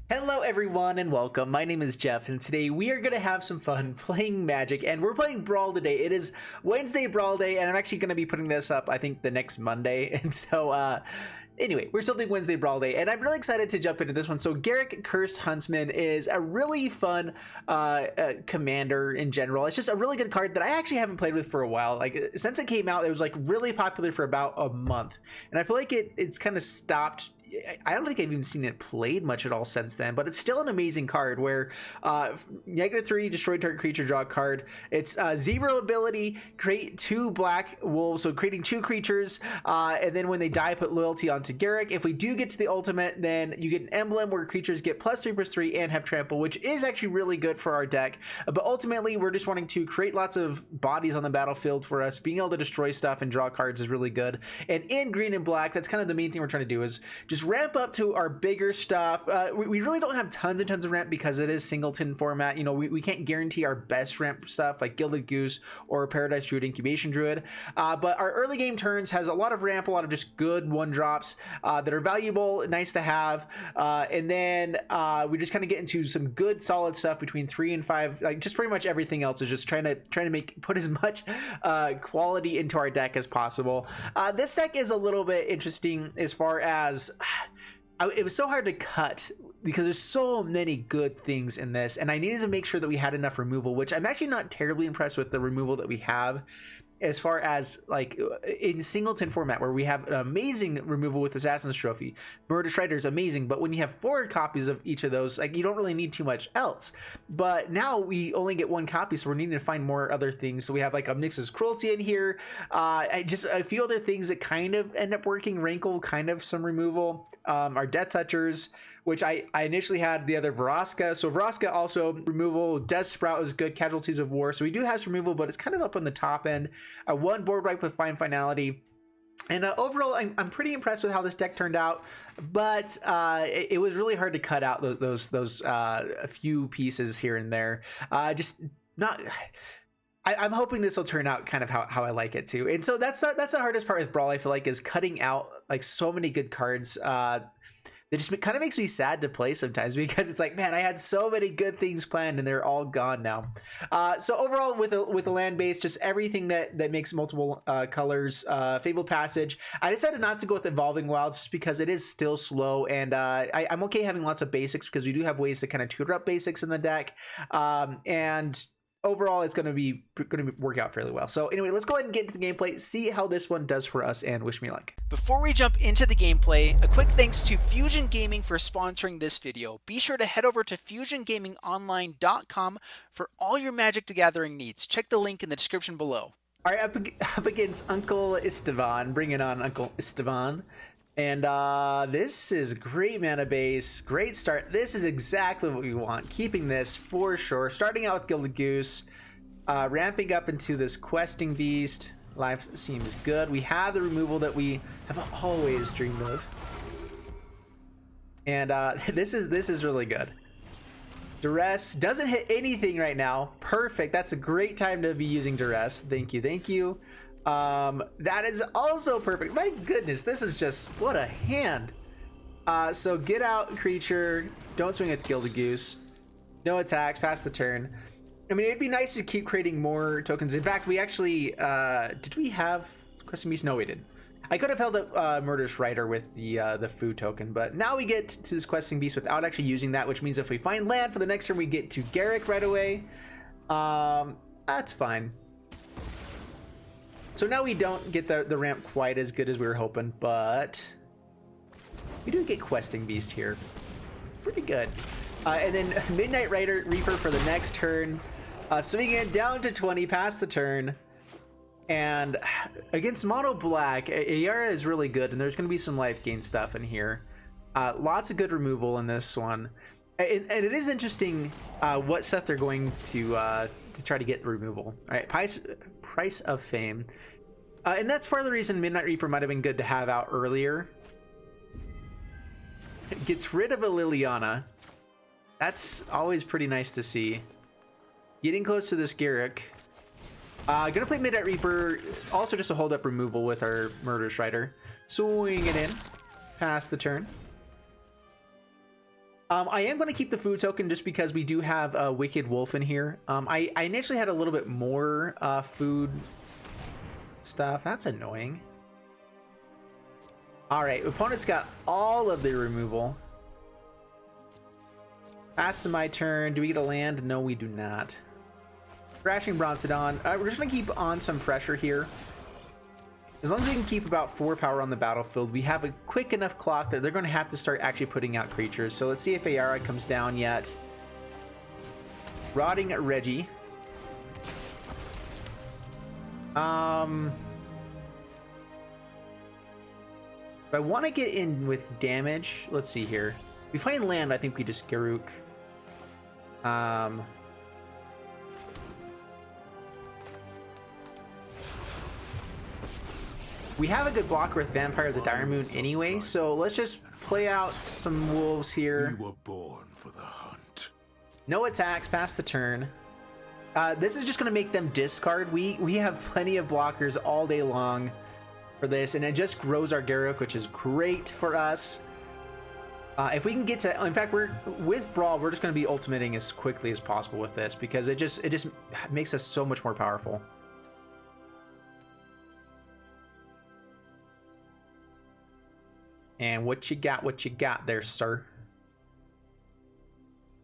Hello everyone and welcome. My name is Jeff and today we are going to have some fun playing Magic and we're playing Brawl today. It is Wednesday Brawl Day and I'm actually going to be putting this up I think the next Monday. And so anyway, we're still doing Wednesday Brawl Day and I'm really excited to jump into this one. So Garruk Cursed Huntsman is a really fun commander in general. It's just a really good card that I actually haven't played with for a while. Like since it came out, it was like really popular for about a month. And I feel like it's kind of stopped. I don't think I've even seen it played much at all since then, but it's still an amazing card where -3, destroy target creature, draw a card. It's 0 ability, create 2 black wolves, so creating 2 creatures, and then when they die, put loyalty onto Garruk. If we do get to the ultimate, then you get an emblem where creatures get +3/+3 and have trample, which is actually really good for our deck. But ultimately, we're just wanting to create lots of bodies on the battlefield for us. Being able to destroy stuff and draw cards is really good. And in green and black, that's kind of the main thing we're trying to do is just ramp up to our bigger stuff. We really don't have tons and tons of ramp because it is singleton format. You know, we can't guarantee our best ramp stuff like Gilded Goose or Paradise Druid, Incubation Druid. But our early game turns has a lot of ramp, a lot of just good 1-drops that are valuable, nice to have. And then we just kind of get into some good solid stuff between 3 and 5. Like just pretty much everything else is just trying to put as much quality into our deck as possible. This deck is a little bit interesting as far as it was so hard to cut because there's so many good things in this, and I needed to make sure that we had enough removal, which I'm actually not terribly impressed with the removal that we have as far as like in singleton format where we have an amazing removal with Assassin's Trophy. Murder Strider is amazing, but when you have 4 copies of each of those, like you don't really need too much else. But now we only get 1 copy, so we're needing to find more other things. So we have like Omnix's Cruelty in here, just a few other things that kind of end up working. Rankle, kind of some removal. Our Death Touchers, which I initially had the other Vraska. So Vraska also removal. Death Sprout is good. Casualties of War. So we do have some removal, but it's kind of up on the top end. 1 board wipe with Fine Finality. And overall, I'm pretty impressed with how this deck turned out, but it was really hard to cut out those a few pieces here and there. Just not. I'm hoping this will turn out kind of how I like it too. And so that's the hardest part with Brawl, I feel like, is cutting out like so many good cards. That just kind of makes me sad to play sometimes because it's like, man, I had so many good things planned and they're all gone now. So overall, with a land base, just everything that makes multiple colors, Fabled Passage. I decided not to go with Evolving Wilds just because it is still slow, and I'm okay having lots of basics because we do have ways to kind of tutor up basics in the deck, and overall it's going to work out fairly well. So anyway, let's go ahead and get into the gameplay, see how this one does for us, and wish me luck. Before we jump into the gameplay, a quick thanks to Fusion Gaming for sponsoring this video. Be sure to head over to fusiongamingonline.com for all your Magic the Gathering needs. Check the link in the description below. All right, up against Uncle Esteban. Bring it on, Uncle Esteban. And this is great mana base, great start. This is exactly what we want. Keeping this for sure. Starting out with Gilded Goose, ramping up into this Questing Beast. Life seems good. We have the removal that we have always dreamed of, and this is really good. Duress doesn't hit anything right now. Perfect. That's a great time to be using Duress. Thank you, thank you. That is also perfect. My goodness, this is just what a hand. So get out creature, don't swing with Gilded Goose, no attacks, pass the turn. I mean, it'd be nice to keep creating more tokens. In fact, we actually did we have Questing Beast? No, we did. I could have held up Murderous Rider with the food token, but now we get to this Questing Beast without actually using that, which means if we find land for the next turn, we get to Garruk right away. That's fine. So now we don't get the ramp quite as good as we were hoping, but we do get Questing Beast here. Pretty good. And then Midnight Reaper for the next turn. Swing it down to 20, pass the turn. And against Mono Black, Ayara is really good, and there's going to be some life gain stuff in here. Lots of good removal in this one. And it is interesting what set they're going to try to get removal. All right, Price of Fame. And that's part of the reason Midnight Reaper might have been good to have out earlier. It gets rid of a Liliana. That's always pretty nice to see. Getting close to this Garruk. Gonna play Midnight Reaper, also just a hold up removal with our Murderous Rider. Swing it in, pass the turn. I am going to keep the food token just because we do have a Wicked Wolf in here. I initially had a little bit more food stuff. That's annoying. All right, opponent's got all of the removal. Pass to my turn. Do we get a land? No, we do not. Crashing Bronzodon. We're just going to keep on some pressure here. As long as we can keep about 4 power on the battlefield, we have a quick enough clock that they're going to have to start actually putting out creatures. So let's see if Ayara comes down yet. Rotting Reggie. If I want to get in with damage, let's see here. If we find land, I think we just Garruk. We have a good blocker with Vampire of the Dire Moon anyway, so let's just play out some wolves here. You were born for the hunt. No attacks, pass the turn. This is just going to make them discard. We have plenty of blockers all day long for this, and it just grows our Garruk, which is great for us. If we can get to, in fact, with Brawl, we're just going to be ultimating as quickly as possible with this because it just makes us so much more powerful. And what you got there, sir?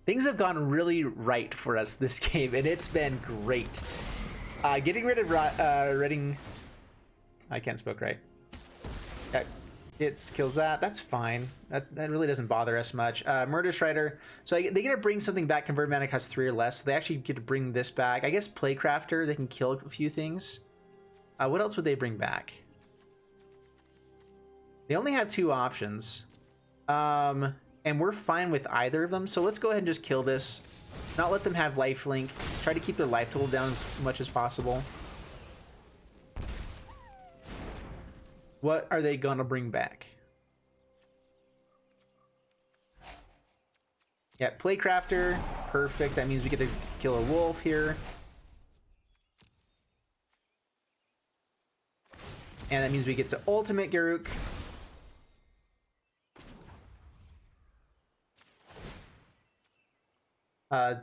Things have gone really right for us this game, and it's been great. Getting rid of Redding. I can't spoke right. Okay. Kills that. That's fine. That really doesn't bother us much. Murder Strider. So they get to bring something back. Convert mana costs 3 or less. So they actually get to bring this back. I guess Playcrafter. They can kill a few things. What else would they bring back? They only have 2 options. And we're fine with either of them. So let's go ahead and just kill this. Not let them have lifelink. Try to keep their life total down as much as possible. What are they gonna bring back? Yeah, Playcrafter. Perfect. That means we get to kill a wolf here. And that means we get to ultimate Garruk.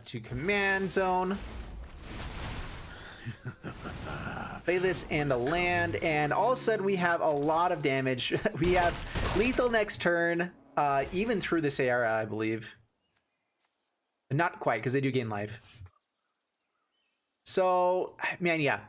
To command zone. Play this and a land, and all of a sudden we have a lot of damage. We have lethal next turn, even through this Ayara, I believe. Not quite, because they do gain life. So, man, yeah.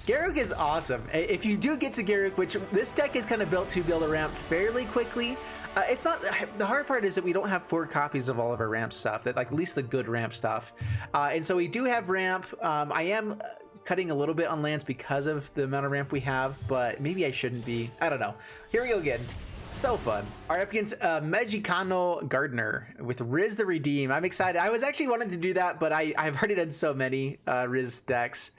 Garruk is awesome. If you do get to Garruk, which this deck is kind of built to be able to ramp fairly quickly, it's not, the hard part is that we don't have 4 copies of all of our ramp stuff, that like at least the good ramp stuff. And so we do have ramp. I am cutting a little bit on lands because of the amount of ramp we have, but maybe I shouldn't be. I don't know. Here we go again. So fun. Our up against Mexicano Gardener with Riz the Redeem. I'm excited. I was actually wanting to do that, but I've already done so many Riz decks.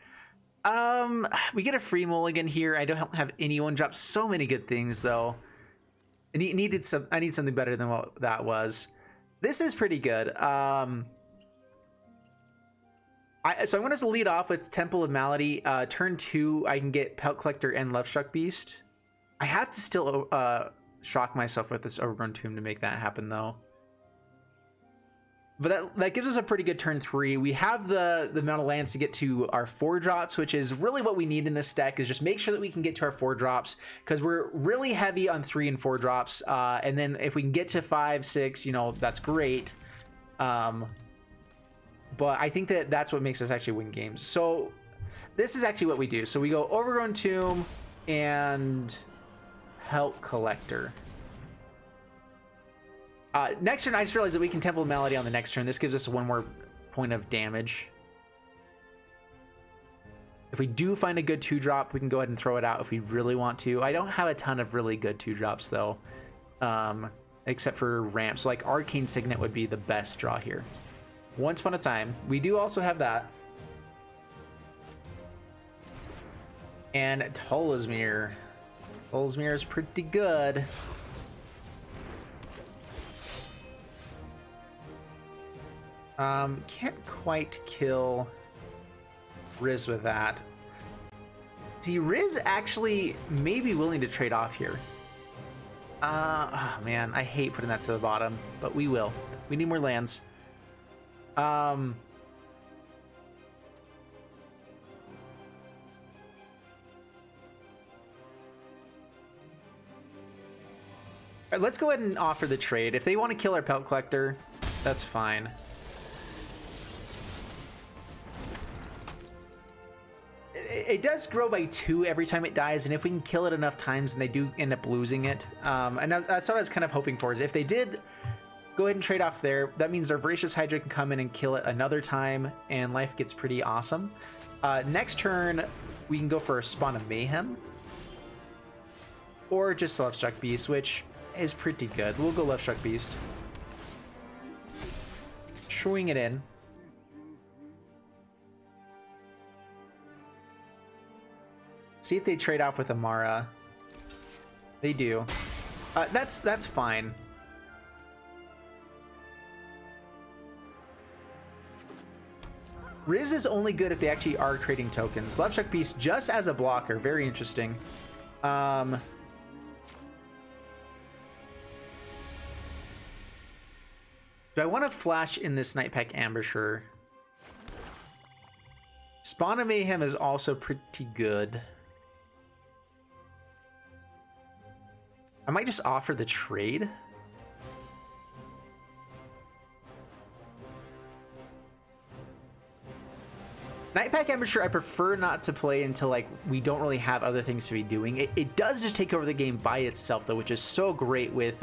We get a free mulligan here. I don't have anyone drop so many good things though. I need something better than what that was. This is pretty good. So I'm going to lead off with Temple of Malady. Turn 2, I can get Pelt Collector and Lovestruck Beast. I have to still shock myself with this Overgrown Tomb to make that happen though. But that gives us a pretty good turn 3. We have the amount of lands to get to our 4 drops, which is really what we need in this deck, is just make sure that we can get to our 4 drops, because we're really heavy on 3 and 4 drops. And then if we can get to 5, 6, you know, that's great. But I think that's what makes us actually win games. So this is actually what we do. So we go Overgrown Tomb and Pelt Collector. Next turn, I just realized that we can Temple of Malady on the next turn. This gives us 1 more point of damage. If we do find a good 2-drop, we can go ahead and throw it out if we really want to. I don't have a ton of really good 2-drops though, except for ramps. So like Arcane Signet would be the best draw here. Once Upon a Time. We do also have that. And Talismir. Talismir is pretty good. Can't quite kill Riz with that. See, Riz actually may be willing to trade off here. Oh man, I hate putting that to the bottom, but we will. We need more lands. All right, let's go ahead and offer the trade. If they want to kill our Pelt Collector, that's fine. It does grow by 2 every time it dies, and if we can kill it enough times, then they do end up losing it. And that's what I was kind of hoping for, is if they did go ahead and trade off there, that means our Voracious Hydra can come in and kill it another time, and life gets pretty awesome. Next turn, we can go for a Spawn of Mayhem, or just Lovestruck Beast, which is pretty good. We'll go Lovestruck Beast. Swing it in. See if they trade off with Amara. They do. That's fine. Riz is only good if they actually are creating tokens. Lovestruck Beast just as a blocker. Very interesting. Do I want to flash in this Nightpack Ambusher? Spawn of Mayhem is also pretty good. I might just offer the trade. Nightpack Ambusher I prefer not to play until like we don't really have other things to be doing. It does just take over the game by itself though, which is so great with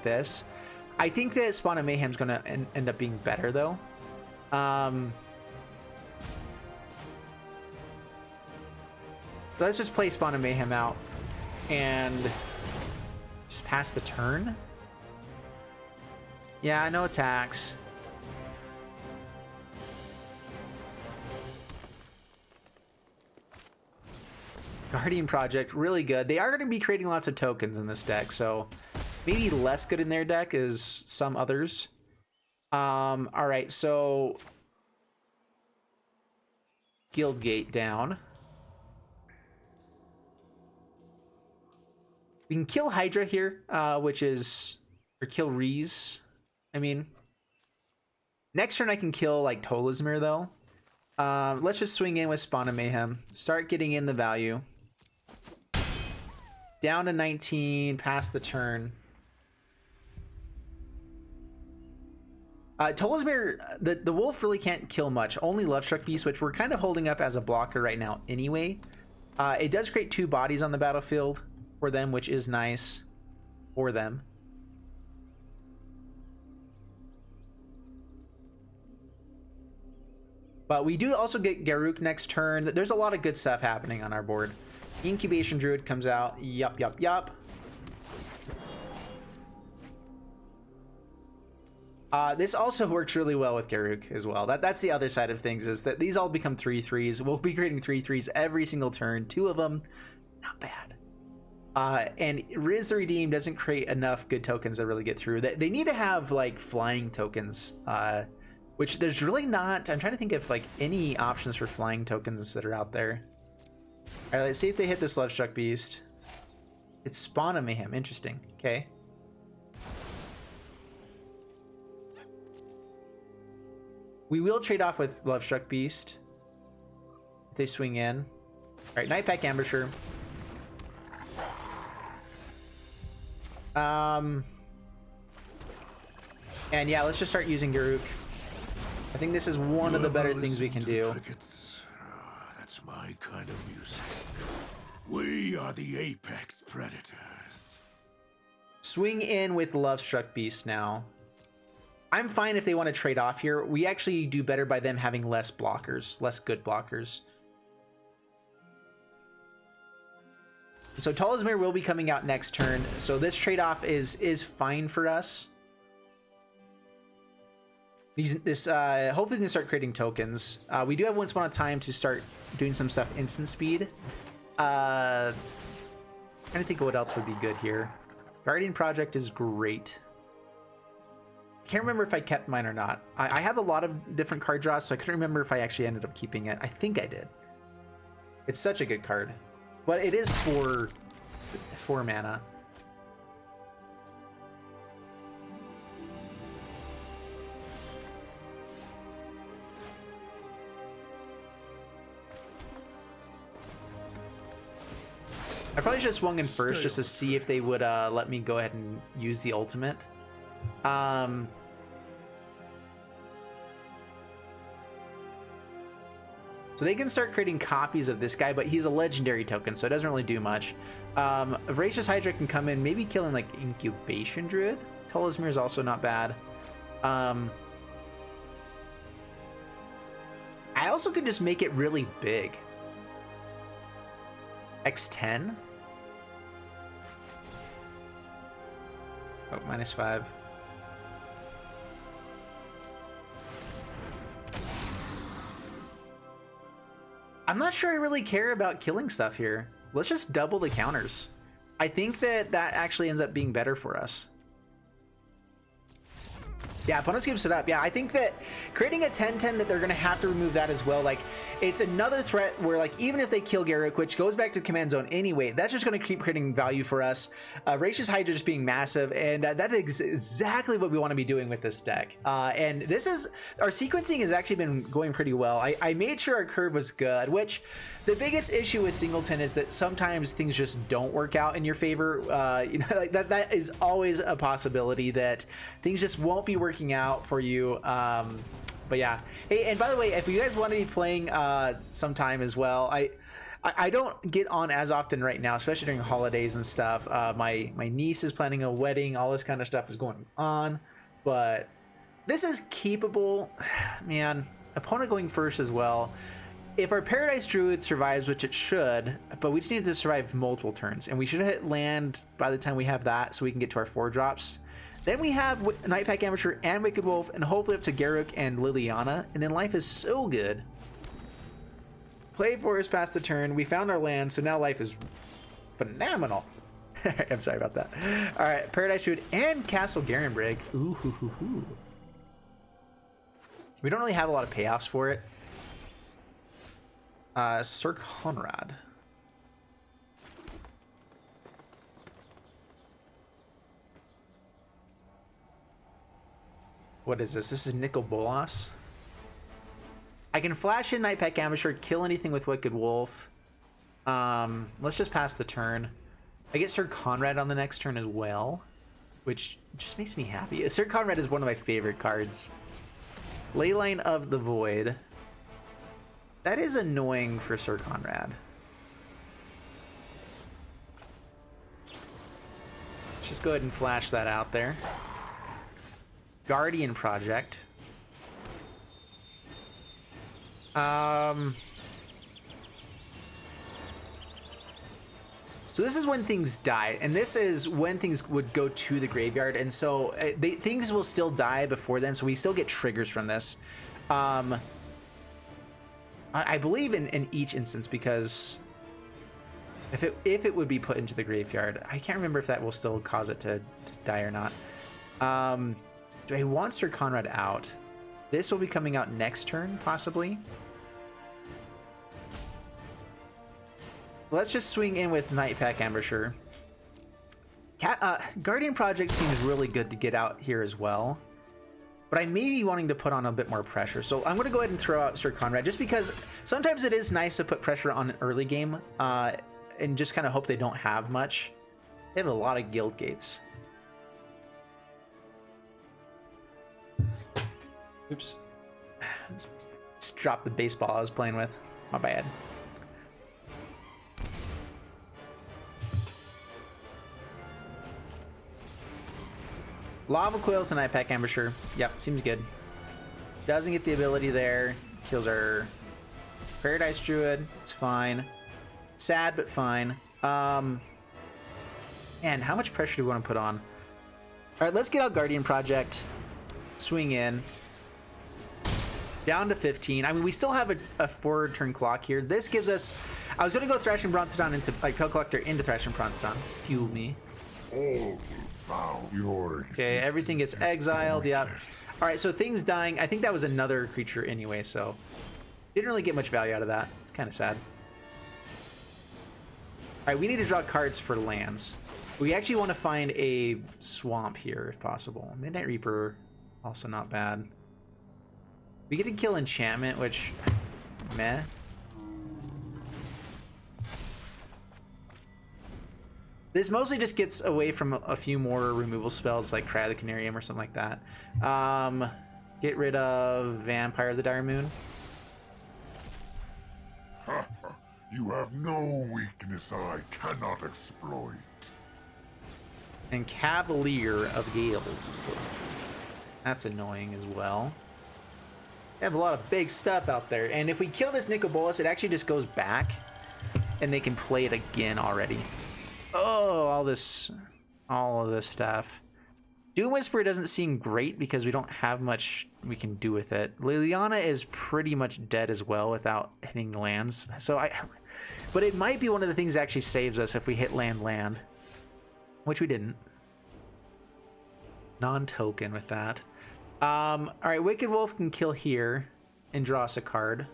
this. I think that Spawn of Mayhem is going to end up being better though. Let's just play Spawn of Mayhem out and just pass the turn. Yeah, no attacks. Guardian Project, really good. They are going to be creating lots of tokens in this deck, so maybe less good in their deck as some others. All right, so Guildgate down. We can kill Hydra here, or kill Reese. I mean, next turn I can kill like Tolizmir though. Let's just swing in with Spawn of Mayhem. Start getting in the value. Down to 19, pass the turn. Tolizmir, the wolf really can't kill much. Only Lovestruck Beast, which we're kind of holding up as a blocker right now anyway. It does create 2 bodies on the battlefield for them, which is nice for them. But we do also get Garruk next turn. There's a lot of good stuff happening on our board. Incubation Druid comes out. Yup. This also works really well with Garruk as well. That's the other side of things, is that these all become 3/3s. We'll be creating 3/3s every single turn. 2 of them, not bad. And Riz the Redeem doesn't create enough good tokens to really get through. They need to have like flying tokens, which there's really not. I'm trying to think of like any options for flying tokens that are out there. All right, let's see if they hit this Lovestruck Beast. It's Spawn of Mayhem. Interesting. Okay. We will trade off with Lovestruck Beast if they swing in. All right, Nightpack Ambusher. And yeah, let's just start using Garruk. I think this is one of the better things we can do. That's my kind of music. We are the apex predators. Swing in with Lovestruck Beast now. I'm fine if they want to trade off here. We actually do better by them having less blockers, less good blockers. So Tolizmir will be coming out next turn. So this trade-off is fine for us. Hopefully we can start creating tokens. We do have Once Upon a Time to start doing some stuff instant speed. Trying to think of what else would be good here. Guardian Project is great. Can't remember if I kept mine or not. I have a lot of different card draws, so I couldn't remember if I actually ended up keeping it. I think I did. It's such a good card. But it is 4 mana. I probably should have swung in first just to see if they would let me go ahead and use the ultimate. So they can start creating copies of this guy, but he's a legendary token, so it doesn't really do much. Voracious Hydra can come in, maybe killing like Incubation Druid. Talismir is also not bad. I also could just make it really big. X10. Oh, -5. I'm not sure I really care about killing stuff here. Let's just double the counters. I think that actually ends up being better for us. Yeah, opponents keeps it up. Yeah, I think that creating a 10-10 that they're going to have to remove that as well. Like, it's another threat where, like, even if they kill Garruk, which goes back to the command zone anyway, that's just going to keep creating value for us. Voracious Hydra just being massive, and that is exactly what we want to be doing with this deck. And this is, our sequencing has actually been going pretty well. I made sure our curve was good, which the biggest issue with Singleton is that sometimes things just don't work out in your favor. You know, like that is always a possibility that things just won't be working out for you. But yeah. Hey, and by the way, if you guys want to be playing sometime as well, I don't get on as often right now, especially during holidays and stuff. My niece is planning a wedding. All this kind of stuff is going on, but this is keepable. Man, opponent going first as well. If our Paradise Druid survives, which it should, but we just need to survive multiple turns, and we should hit land by the time we have that, so we can get to our 4 drops. Then we have Nightpack Amateur and Wicked Wolf, and hopefully up to Garruk and Liliana, and then life is so good. Play Forest past the turn. We found our land, so now life is phenomenal. I'm sorry about that. All right, Paradise Druid and Castle Garenbrig. Ooh, hoo, hoo, hoo. We don't really have a lot of payoffs for it. Sir Conrad. What is this? This is Nicol Bolas. I can flash in Nightpack Amateur, kill anything with Wicked Wolf. Let's just pass the turn. I get Sir Conrad on the next turn as well, which just makes me happy. Sir Conrad is one of my favorite cards. Leyline of the Void. That is annoying for Sir Conrad. Let's just go ahead and flash that out there. Guardian Project. So this is when things die, and this is when things would go to the graveyard, and so things will still die before then, so we still get triggers from this. I believe in each instance, because if it would be put into the graveyard, I can't remember if that will still cause it to die or not. Do I want Sir Conrad out? This will be coming out next turn, possibly. Let's just swing in with Nightpack Amateur. Guardian Project seems really good to get out here as well, but I may be wanting to put on a bit more pressure. So I'm going to go ahead and throw out Sir Conrad, just because sometimes it is nice to put pressure on an early game and just kind of hope they don't have much. They have a lot of guild gates. Oops. Just dropped the baseball I was playing with. My bad. Lava Coils and Nightpack Amateur. Yep, seems good. Doesn't get the ability there. Kills our Paradise Druid. It's fine. Sad, but fine. And how much pressure do we want to put on? All right, let's get out Guardian Project. Swing in. Down to 15. I mean, we still have a 4-turn clock here. This gives us... I was going to go Thrash and Brontodon into... like, Pale Collector into Thrash and Brontodon. Excuse me. Okay, everything gets exiled. Yep. All right, so things dying. I think that was another creature anyway, so... didn't really get much value out of that. It's kind of sad. All right, we need to draw cards for lands. We actually want to find a swamp here, if possible. Midnight Reaper, also not bad. We get to kill enchantment, which, meh. This mostly just gets away from a few more removal spells like Cry of the Canarium or something like that. Get rid of Vampire of the Dire Moon. You have no weakness I cannot exploit. And Cavalier of Gale. That's annoying as well. They have a lot of big stuff out there. And if we kill this Nicobolus, it actually just goes back. And they can play it again already. Oh, all of this stuff. Doom Whisperer doesn't seem great because we don't have much we can do with it. Liliana is pretty much dead as well without hitting lands. But it might be one of the things that actually saves us if we hit land, which we didn't. Non-token with that. All right, Wicked Wolf can kill here and draw us a card.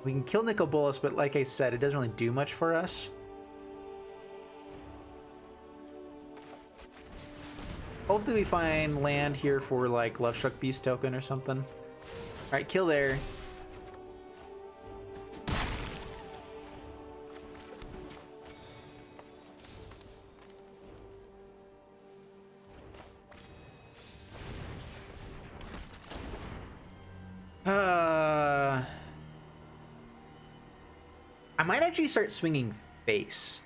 We can kill Nicobolus, but like I said, it doesn't really do much for us. Hopefully we find land here for like Lovestruck Beast token or something. All right, kill there. I might actually start swinging face.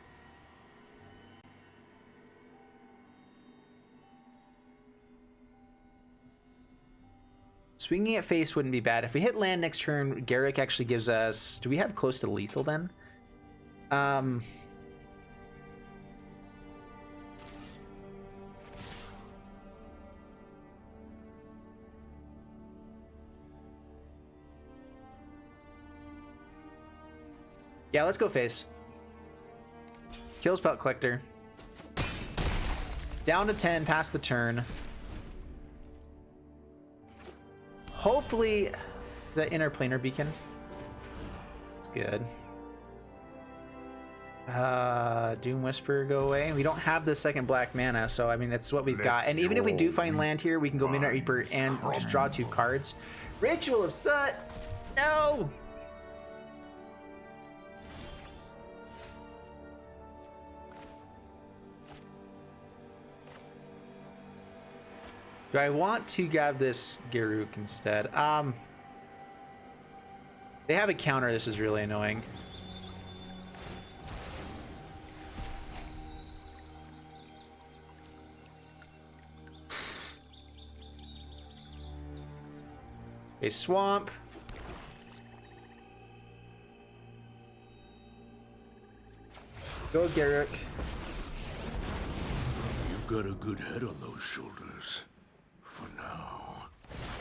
Swinging at face wouldn't be bad. If we hit land next turn, Garruk actually gives us... Do we have close to lethal then? Yeah, let's go face. Kill Spell Collector. Down to 10, past the turn. Hopefully, the Interplanar Beacon. It's good. Doom Whisperer go away. We don't have the second black mana, so I mean, it's what we've got. And even if we do find land here, we can go Midnight Reaper and just draw 2 cards. Ritual of Sut! No! Do I want to grab this Garruk instead? They have a counter. This is really annoying. A swamp. Go Garruk. You've got a good head on those shoulders. For now.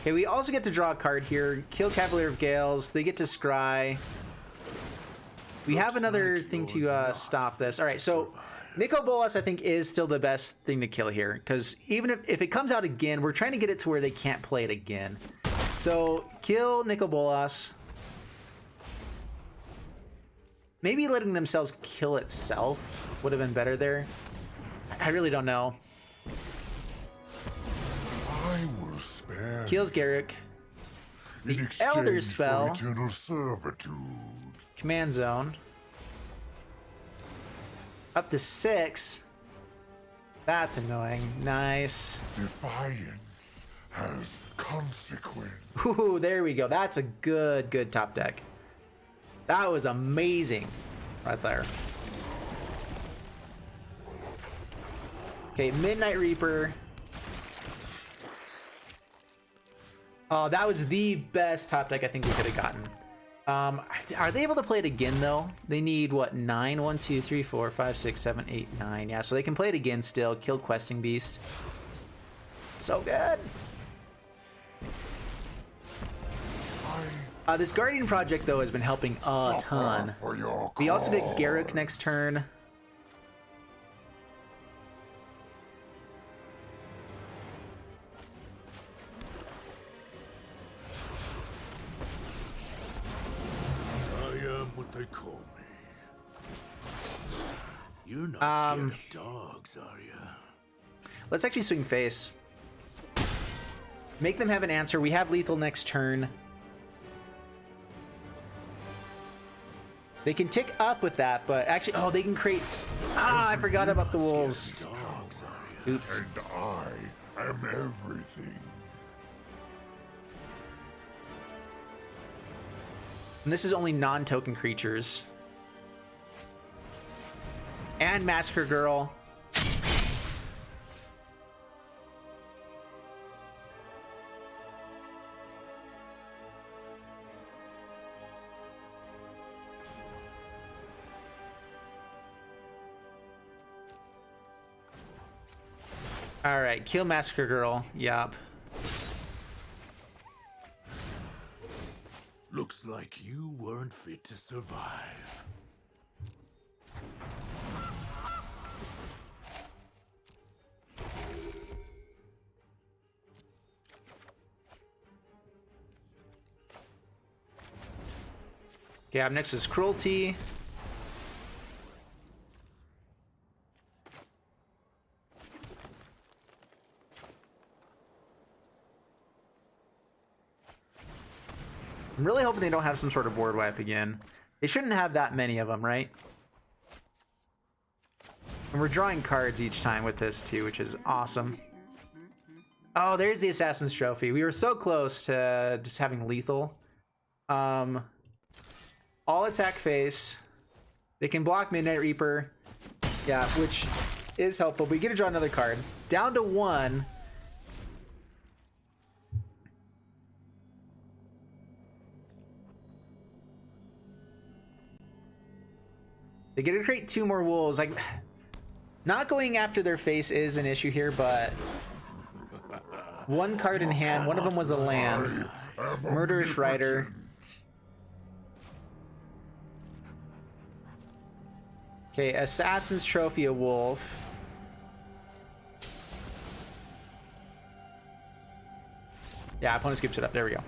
Okay, we also get to draw a card here. Kill Cavalier of Gales. They get to scry. We have another thing to stop this. All right, so Nicobolus, I think, is still the best thing to kill here. Because even if it comes out again, we're trying to get it to where they can't play it again. So, kill Nicobolus. Maybe letting themselves kill itself would have been better there. I really don't know. I will spare Kills Garruk. The Elder Spell. Eternal servitude. Command Zone. Up to 6. That's annoying. Nice. Defiance has consequence. Ooh, there we go. That's a good top deck. That was amazing right there. Okay, Midnight Reaper. Oh, that was the best top deck I think we could have gotten. Are they able to play it again though? They need what, 9? 1, 2, 3, 4, 5, 6, 7, 8, 9. Yeah, so they can play it again still. Kill Questing Beast. So good. This Guardian project though has been helping a ton. We also get Garruk next turn. What they call me. You're not scared of dogs, are you? Let's actually swing face. Make them have an answer. We have lethal next turn. They can tick up with that, but actually, oh, they can create. Ah, I forgot about the wolves. Dogs, are you? Oops. And I am everything. And this is only non-token creatures. And Massacre Girl. All right, kill Massacre Girl. Yup. Looks like you weren't fit to survive. Okay, up next is Cruelty. I'm really hoping they don't have some sort of board wipe again. They shouldn't have that many of them, right? And we're drawing cards each time with this too, which is awesome. Oh, there's the Assassin's Trophy. We were so close to just having lethal. All attack face. They can block Midnight Reaper. Yeah, which is helpful. But we get to draw another card. Down to 1. They get to create 2 more wolves. Like, not going after their face is an issue here, but 1 card in hand. One of them was a land. Murderous Rider. Okay, Assassin's Trophy, a wolf. Yeah, opponent scoops it up. There we go.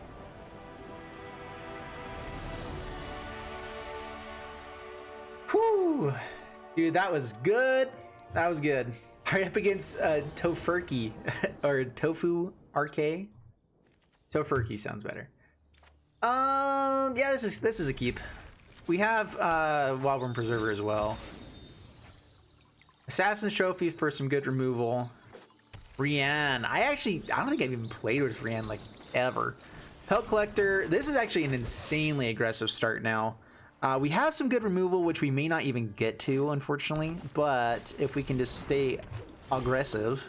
Whew. Dude, that was good. That was good. All right, up against Tofurky or Tofu RK. Tofurky sounds better. Yeah, this is a keep. We have Wildworm Preserver as well. Assassin's Trophy for some good removal. Rian. I don't think I've even played with Rian like ever. Pelt Collector. This is actually an insanely aggressive start now. We have some good removal, which we may not even get to, unfortunately. But if we can just stay aggressive.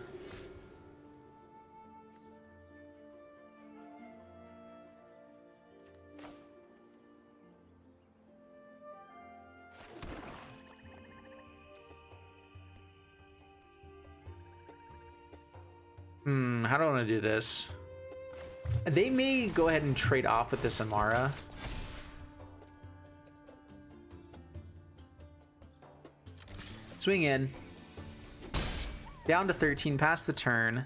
How do I want to do this? They may go ahead and trade off with this Amara. Swing in. Down to 13, past the turn.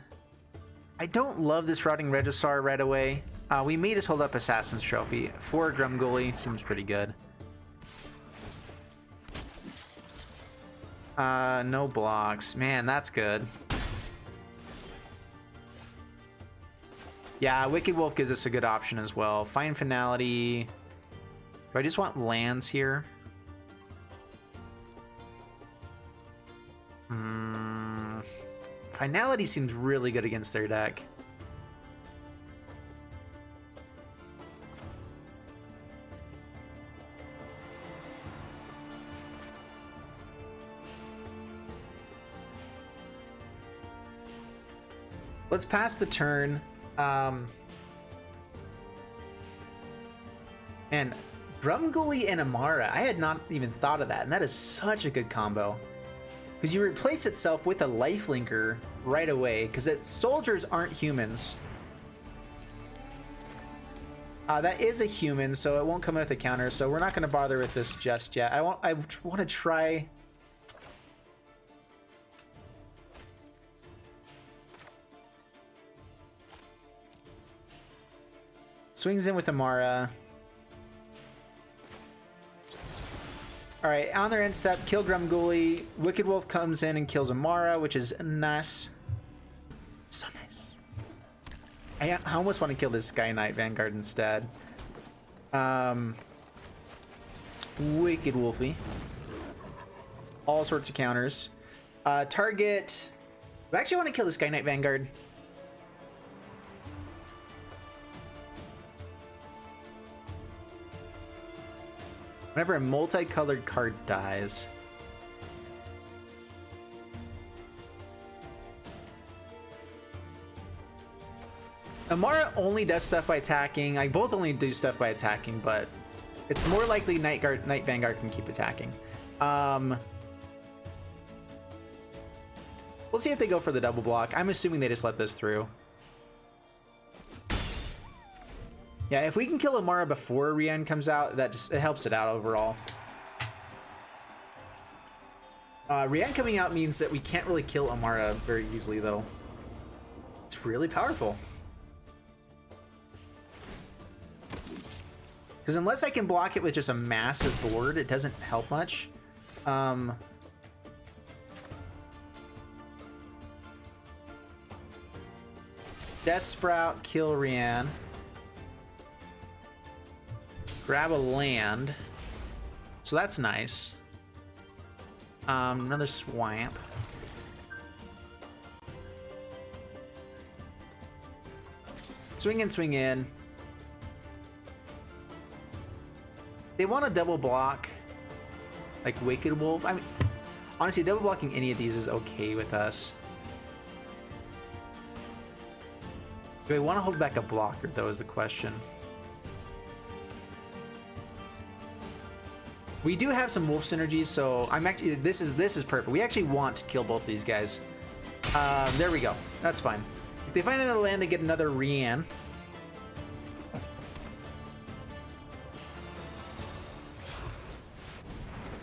I don't love this Rotting Regisaur right away. We may just hold up Assassin's Trophy. 4 Grumgully seems pretty good. No blocks. Man, that's good. Yeah, Wicked Wolf gives us a good option as well. Fine Finality. Do I just want lands here? Finality seems really good against their deck. Let's pass the turn. And Grumgully and Amara, I had not even thought of that, and that is such a good combo. Because you replace itself with a lifelinker right away, because its soldiers aren't humans. That is a human, so it won't come in with a counter, so we're not going to bother with this just yet. I want to try... Swings in with Amara. Alright, on their end step, kill Grumgully. Wicked Wolf comes in and kills Amara, which is nice. So nice. I almost want to kill this Sky Knight Vanguard instead. Wicked Wolfie. All sorts of counters. Target. I actually want to kill the Sky Knight Vanguard. Whenever a multicolored card dies. Amara only does stuff by attacking. I both only do stuff by attacking, but it's more likely Knight Vanguard can keep attacking. We'll see if they go for the double block. I'm assuming they just let this through. Yeah, if we can kill Amara before Rian comes out, that just it helps it out overall. Rian coming out means that we can't really kill Amara very easily, though. It's really powerful. Because unless I can block it with just a massive board, it doesn't help much. Death Sprout, kill Rian. Grab a land. So that's nice. Another Swamp. Swing in, swing in. They want a double block, like Wicked Wolf. I mean, honestly, double blocking any of these is okay with us. Do I want to hold back a blocker, though, is the question. We do have some wolf synergies, so I'm actually this is perfect. We actually want to kill both of these guys. There we go. That's fine. If they find another land, they get another Rian.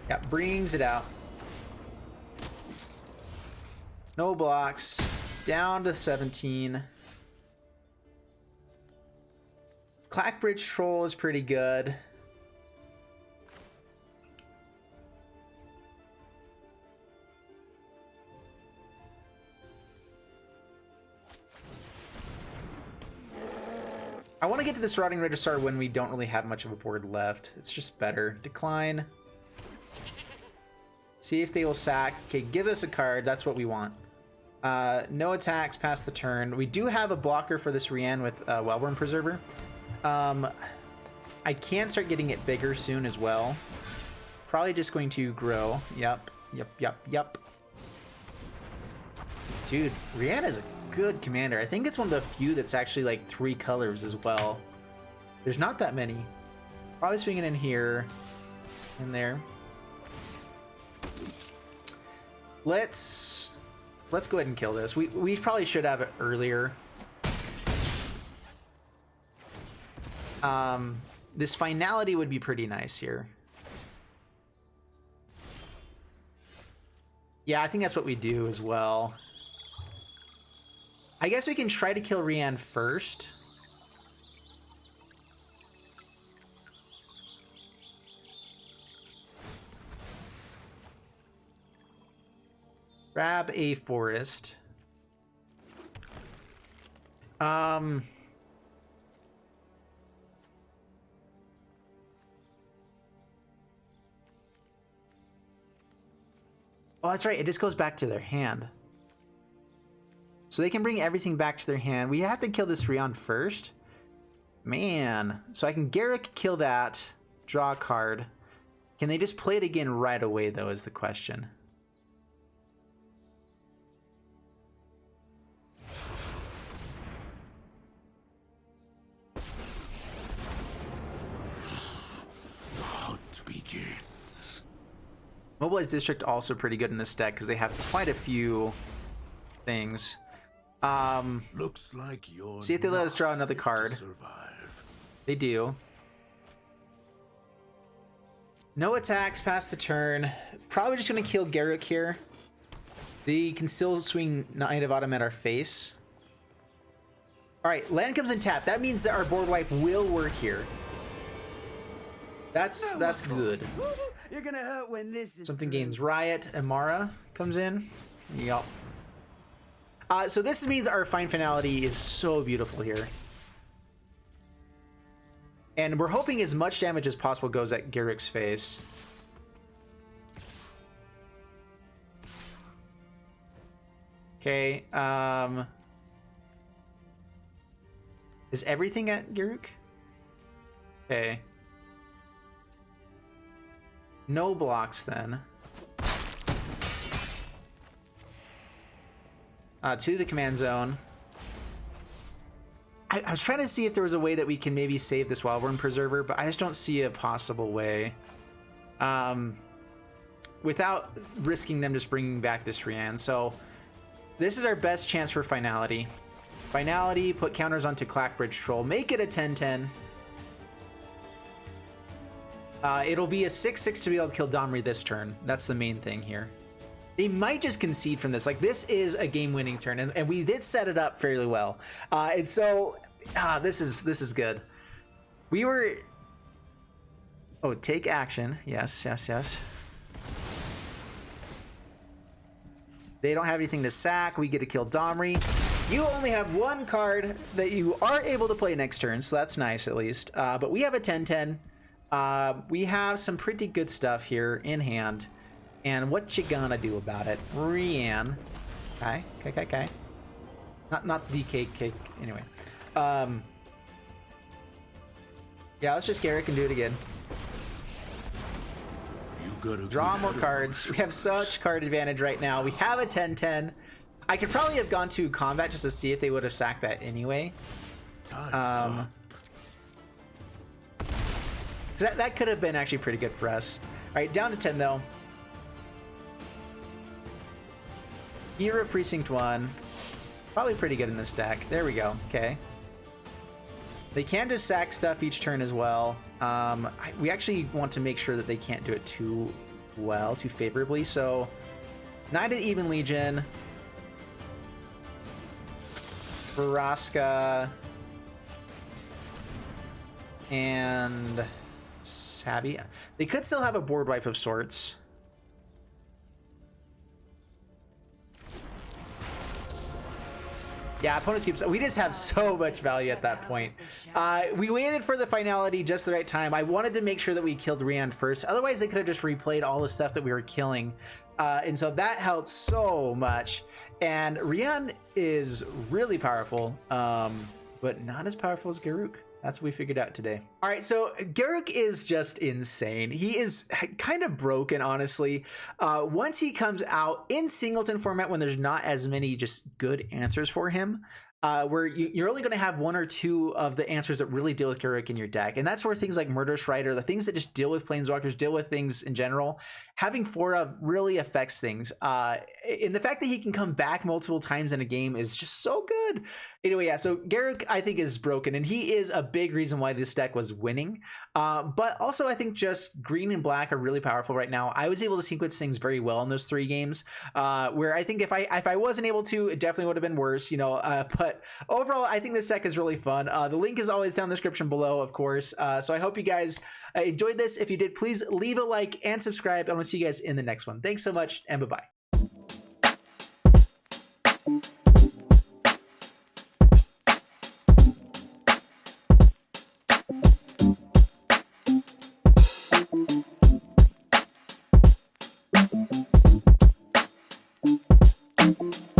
Yeah, brings it out. No blocks. Down to 17. Clackbridge Troll is pretty good. I want to get to this Rotting Registrar when we don't really have much of a board left. It's just better. Decline. See if they will sack. Okay, give us a card. That's what we want. No attacks past the turn. We do have a blocker for this Rian with Wellworm Preserver. I can start getting it bigger soon as well. Probably just going to grow. Yep. Dude, Rian is a good commander. I think it's one of the few that's actually like 3 colors as well. There's not that many. Probably swinging in here, in there. Let's go ahead and kill this. We probably should have it earlier. This finality would be pretty nice here. Yeah, I think that's what we do as well. I guess we can try to kill Rian first. Grab a forest. Oh, that's right. It just goes back to their hand. So they can bring everything back to their hand. We have to kill this Rian first. Man. So I can Garruk kill that. Draw a card. Can they just play it again right away, though, is the question. The hunt begins. Mobilized District also pretty good in this deck because they have quite a few things. Looks like you're See if they let us draw another card. Survive. They do. No attacks past the turn. Probably just gonna kill Garruk here. They can still swing Knight of Autumn at our face. Alright, land comes in tap. That means that our board wipe will work here. That's good. You're gonna hurt when this is Something through. gains Riot. Amara comes in. Yup. So this means our fine finality is so beautiful here. And we're hoping as much damage as possible goes at Garruk's face. Okay, is everything at Garruk? Okay. No blocks then. To the command zone. I was trying to see if there was a way that we can maybe save this Wildworm Preserver, but I just don't see a possible way. Without risking them just bringing back this Rian. So this is our best chance for finality. Finality, put counters onto Clackbridge Troll, make it a 10-10. It'll be a 6-6 to be able to kill Domri this turn. That's the main thing here. They might just concede from this. Like, this is a game-winning turn, and we did set it up fairly well. And so, this is good. We were... Oh, take action. Yes, yes, yes. They don't have anything to sack. We get to kill Domri. You only have one card that you are able to play next turn, so that's nice at least. But we have a 10-10. We have some pretty good stuff here in hand. And what you gonna do about it? Rian. Okay. Not the cake. Anyway. Yeah, let's just Garruk and do it again. Draw more cards. We have such card advantage right now. We have a 10-10. I could probably have gone to combat just to see if they would have sacked that anyway. That could have been actually pretty good for us. All right, down to 10 though. Hero Precinct 1. Probably pretty good in this deck. There we go. Okay. They can just sack stuff each turn as well. We actually want to make sure that they can't do it too well, too favorably. So, Knight of the Even Legion. Vraska. And Savvy. They could still have a board wipe of sorts. Yeah, opponents keep... We just have so much value at that point. We waited for the finality just the right time. I wanted to make sure that we killed Rian first. Otherwise, they could have just replayed all the stuff that we were killing. And so that helped so much. And Rian is really powerful, but not as powerful as Garruk. That's what we figured out today. All right, so Garruk is just insane. He is kind of broken, honestly. Once he comes out in singleton format, when there's not as many just good answers for him, where you're only going to have one or two of the answers that really deal with Garruk in your deck. And that's where things like Murderous Rider, the things that just deal with Planeswalkers, deal with things in general, having 4 of really affects things. And the fact that he can come back multiple times in a game is just so good. Anyway, yeah, so Garruk, I think, is broken, and he is a big reason why this deck was winning. But also, I think just green and black are really powerful right now. I was able to sequence things very well in those 3 games, where I think if I wasn't able to, it definitely would have been worse, you know. But overall, I think this deck is really fun. The link is always down in the description below, of course. So I hope you guys enjoyed this. If you did, please leave a like and subscribe. I want to see you guys in the next one. Thanks so much, and bye-bye. Thank you.